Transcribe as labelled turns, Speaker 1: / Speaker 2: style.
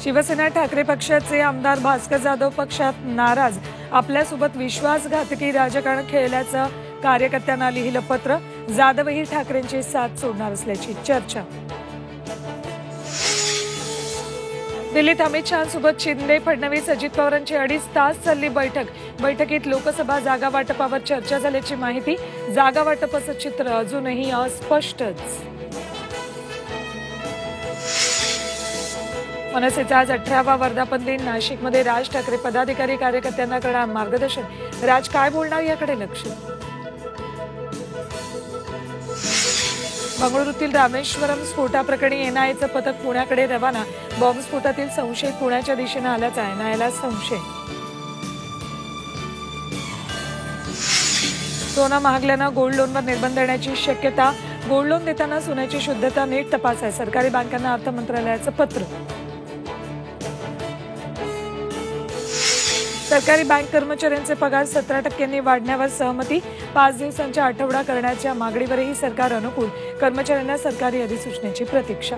Speaker 1: शिवसेना ठाकरे पक्षाचे आमदार भास्कर जाधव पक्षात नाराज, आपल्यासोबत विश्वासघातकी राजकारण खेळल्याचं कार्यकर्त्यांना लिहिलं पत्र. जाधवही ठाकरेंची साथ सोडणार असल्याची चर्चा. दिल्लीत अमित शहांसोबत शिंदे, फडणवीस, अजित पवारांची 2.5 तास चालली बैठक. बैठकीत लोकसभा जागा वाटपावर चर्चा झाल्याची माहिती. जागा वाटपाचं चित्र अजूनही अस्पष्टच. मनसेचा आज 18वा वर्धापन दिन. नाशिकमध्ये राज ठाकरे पदाधिकारी कार्यकर्त्यांना करणार मार्गदर्शन. राज काय बोलणार याकडे लक्ष. बंगळुरूतील रामेश्वरम स्फोटाप्रकरणी एनआयएचं पथक पुण्याकडे रवाना. बॉम्बस्फोटातील संशयित पुण्याच्या दिशेने आल्याचा एनआयएला संशय. सोनं महागल्यानं गोल्ड लोनवर निर्बंध देण्याची शक्यता. गोल्ड लोन देताना सोन्याची शुद्धता नीट तपासा. सरकारी बँकांना अर्थ मंत्रालयाचं पत्र. सरकारी बँक कर्मचाऱ्यांचे पगार 17% वाढण्यावर सहमती. 5 दिवसांचा आठवडा करण्याच्या मागणीवरही सरकार अनुकूल. कर्मचाऱ्यांना सरकारी अधिसूचनेची प्रतीक्षा.